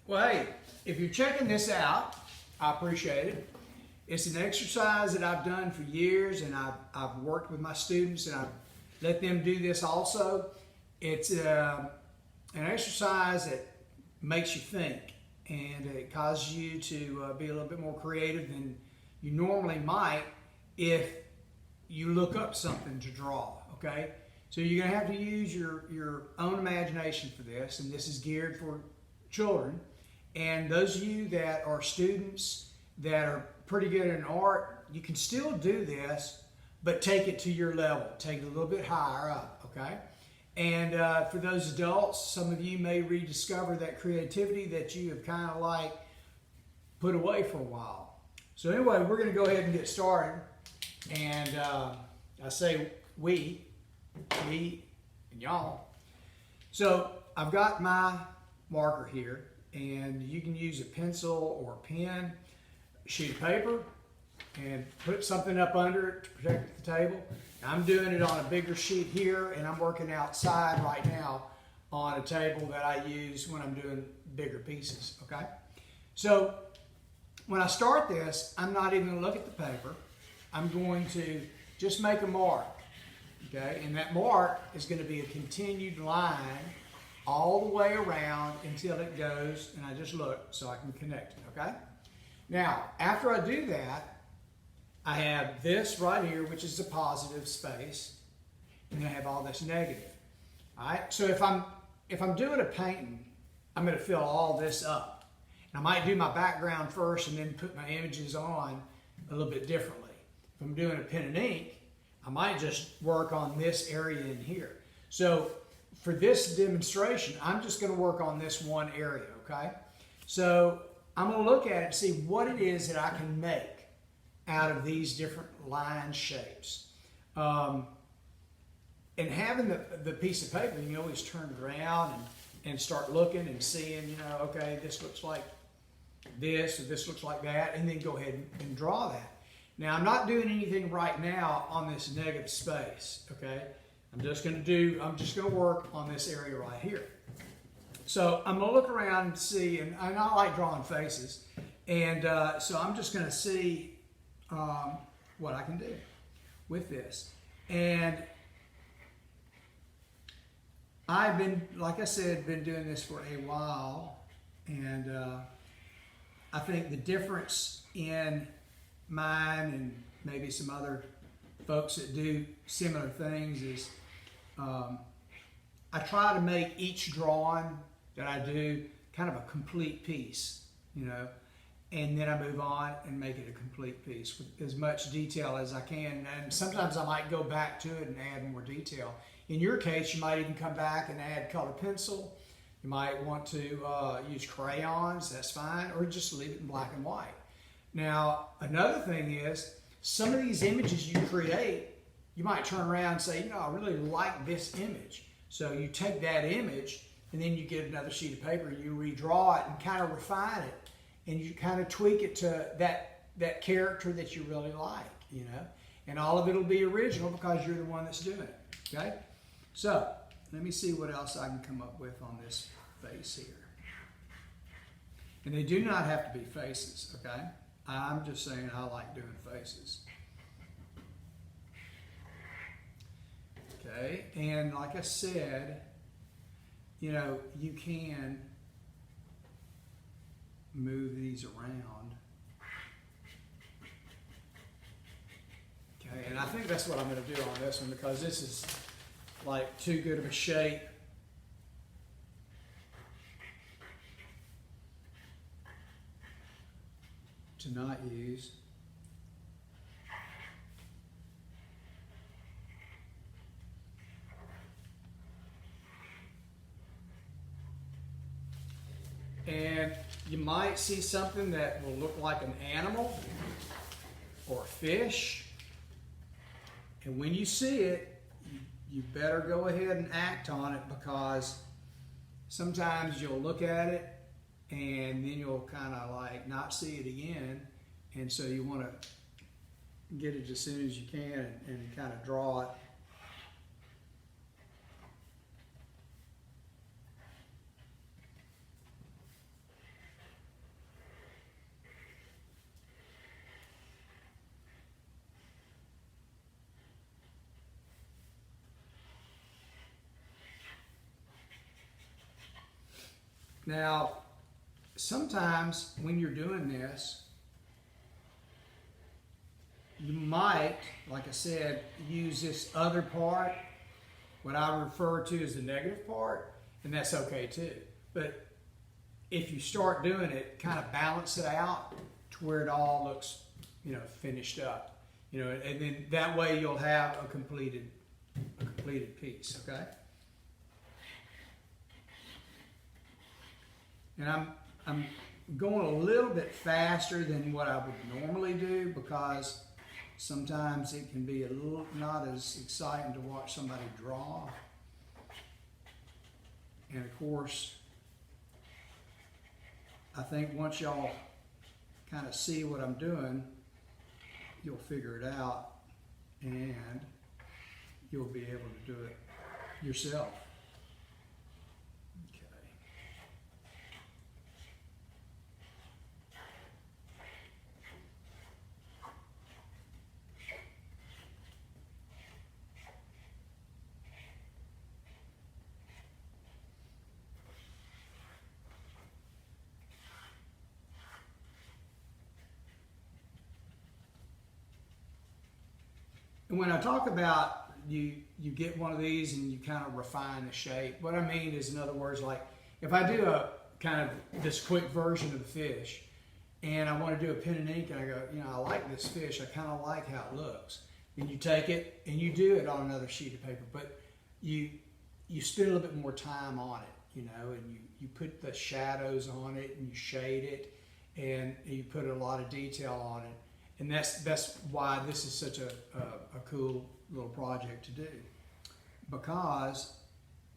Well, hey, if you're checking this out, I appreciate it. It's an exercise that I've done for years, and I've worked with my students, and I've let them do this also. It's an exercise that makes you think, and it causes you to be a little bit more creative than you normally might if you look up something to draw, okay? So you're gonna have to use your own imagination for this, and this is geared for children. And those of you that are students that are pretty good in art, you can still do this, but take it to your level. Take it a little bit higher up, okay? And for those adults, some of you may rediscover that creativity that you have kind of like put away for a while. So anyway, we're going to go ahead and get started. And I say we, me, and y'all. So I've got my marker here, and you can use a pencil or a pen, a sheet of paper, and put something up under it to protect the table. I'm doing it on a bigger sheet here, and I'm working outside right now on a table that I use when I'm doing bigger pieces, okay? So when I start this, I'm not even going to look at the paper. I'm going to just make a mark, okay? And that mark is going to be a continued line all the way around until it goes, and I just look so I can connect it, okay? Now, after I do that, I have this right here, which is a positive space, and then I have all this negative. All right, so if I'm doing a painting, I'm going to fill all this up. And I might do my background first and then put my images on a little bit differently. If I'm doing a pen and ink, I might just work on this area in here. So for this demonstration, I'm just going to work on this one area, okay? So I'm going to look at it and see what it is that I can make out of these different line shapes. And having the piece of paper, you can always turn it around and start looking and seeing, you know, okay, this looks like this, or this looks like that, and then go ahead and draw that. Now, I'm not doing anything right now on this negative space, okay? I'm just gonna work on this area right here. So I'm gonna look around and see, and I like drawing faces, and so I'm just gonna see what I can do with this. And I've been, like I said, been doing this for a while, and I think the difference in mine and maybe some other folks that do similar things is I try to make each drawing that I do kind of a complete piece, you know, and then I move on and make it a complete piece with as much detail as I can. And sometimes I might go back to it and add more detail. In your case, you might even come back and add colored pencil. You might want to use crayons, that's fine, or just leave it in black and white. Now, another thing is, some of these images you create, you might turn around and say, you know, I really like this image. So you take that image, and then you get another sheet of paper, you redraw it and kind of refine it, and you kind of tweak it to that character that you really like, you know. And all of it will be original because you're the one that's doing it, okay? So, let me see what else I can come up with on this face here. And they do not have to be faces, okay? I'm just saying I like doing faces. Okay, and like I said, you know, you can move these around. Okay, and I think that's what I'm going to do on this one because this is like too good of a shape. To not use. And you might see something that will look like an animal or a fish. And when you see it, you better go ahead and act on it because sometimes you'll look at it and then you'll kind of like not see it again. And so you want to get it as soon as you can and kind of draw it. Now, sometimes when you're doing this, you might, like I said, use this other part, what I refer to as the negative part, and that's okay too. But if you start doing it, kind of balance it out to where it all looks, finished up. And then that way you'll have a completed piece, okay? And I'm going a little bit faster than what I would normally do because sometimes it can be a little not as exciting to watch somebody draw. And of course, I think once y'all kind of see what I'm doing, you'll figure it out and you'll be able to do it yourself. Okay. And when I talk about you get one of these and you kind of refine the shape, what I mean is, in other words, like if I do a kind of this quick version of the fish and I want to do a pen and ink and I go, I like this fish, I kind of like how it looks. And you take it and you do it on another sheet of paper, but you spend a little bit more time on it, and you put the shadows on it and you shade it and you put a lot of detail on it. And that's why this is such a cool little project to do, because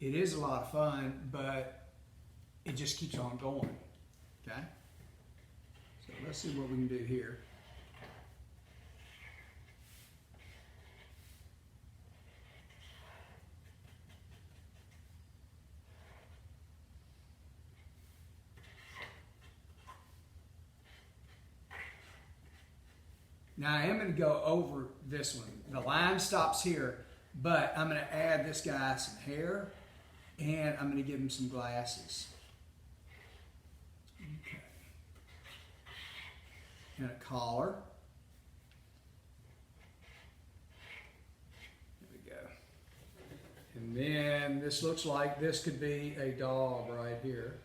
it is a lot of fun, but it just keeps on going, okay? So let's see what we can do here. Now I am going to go over this one. The line stops here, but I'm going to add this guy some hair and I'm going to give him some glasses. Okay. And a collar. There we go. And then this looks like this could be a dog right here.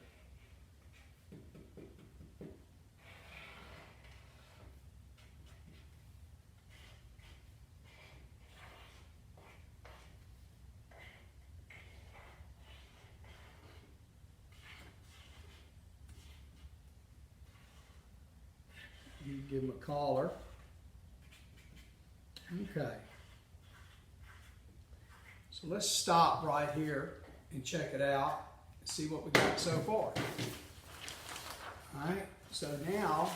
You give him a collar. Okay. So let's stop right here and check it out and see what we got so far. All right, so now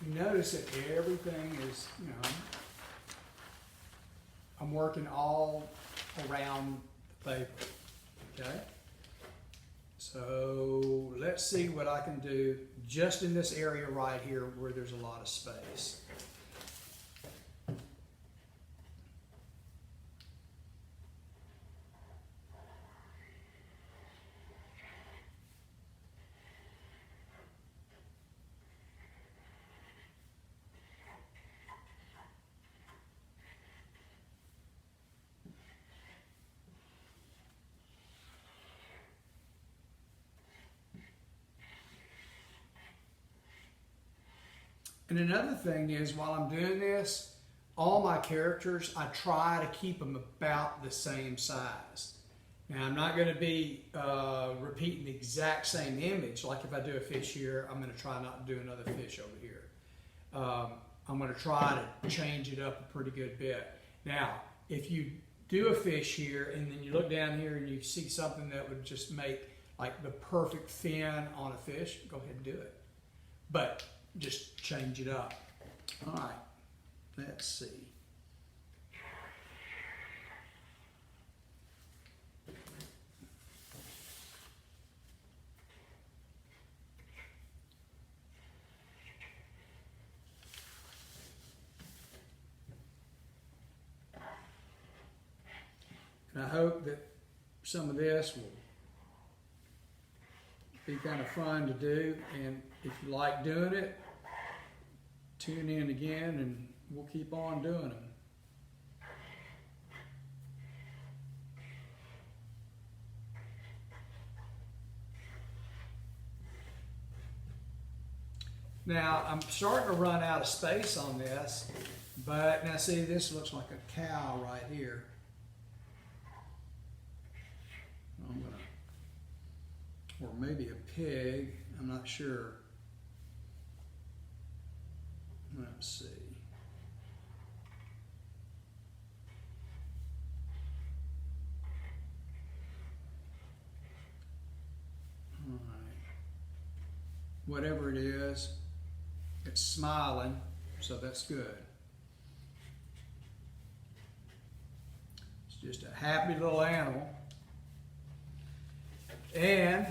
you notice that everything is, I'm working all around the paper, okay? So let's see what I can do just in this area right here where there's a lot of space. And another thing is, while I'm doing this, all my characters, I try to keep them about the same size. Now, I'm not going to be repeating the exact same image. Like if I do a fish here, I'm going to try not to do another fish over here. I'm going to try to change it up a pretty good bit. Now, if you do a fish here and then you look down here and you see something that would just make like the perfect fin on a fish, go ahead and do it. But just change it up. All right, let's see. And I hope that some of this will be kind of fun to do, and if you like doing it, tune in again and we'll keep on doing them. Now, I'm starting to run out of space on this, but now see, this looks like a cow right here. I'm gonna, or maybe a pig, I'm not sure. Let's see. All right. Whatever it is, it's smiling, so that's good. It's just a happy little animal. And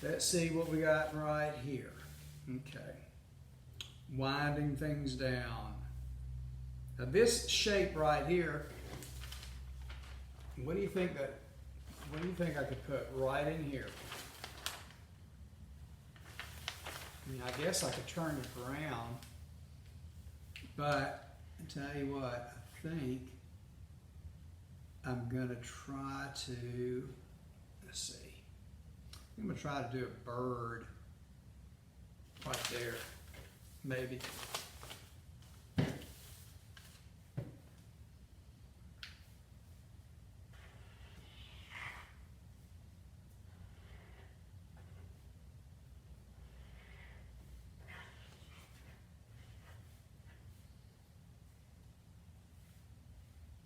let's see what we got right here. Okay. Winding things down. Now this shape right here, what do you think I could put right in here? I mean, I guess I could turn it around, but I tell you what, I think I'm gonna try to, let's see, I'm gonna try to do a bird right there, maybe.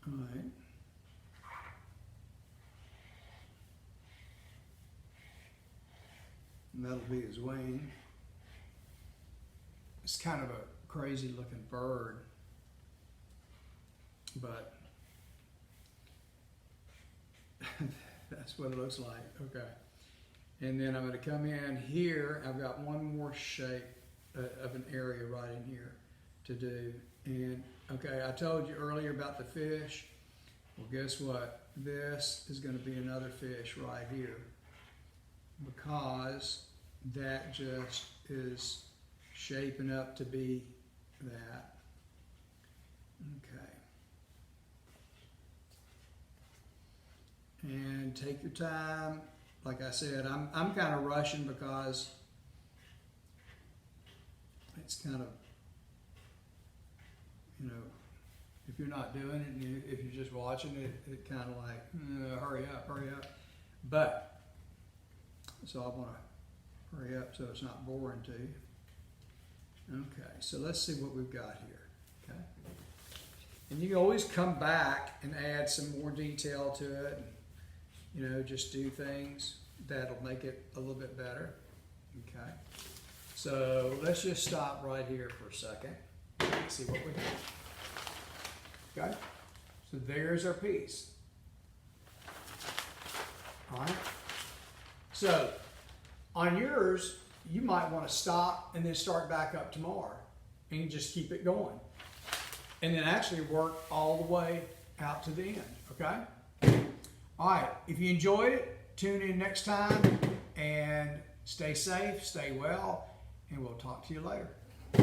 All right. And that'll be his wing. It's kind of a crazy looking bird, but that's what it looks like. Okay. And then I'm going to come in here. I've got one more shape of an area right in here to do. And okay, I told you earlier about the fish. Well, guess what? This is going to be another fish right here, because that just is shaping up to be that. Okay. And take your time. Like I said, I'm kind of rushing because it's kind of, you know, if you're not doing it, and if you're just watching it, it kind of like, hurry up. But, so I want to hurry up so it's not boring to you. Okay, so let's see what we've got here, okay? And you can always come back and add some more detail to it, and, you know, just do things that'll make it a little bit better, okay? So let's just stop right here for a second and see what we have. Okay, so there's our piece. All right. So on yours, you might want to stop and then start back up tomorrow, and just keep it going, and then actually work all the way out to the end. Okay. All right. If you enjoyed it, tune in next time, and stay safe, stay well, and we'll talk to you later.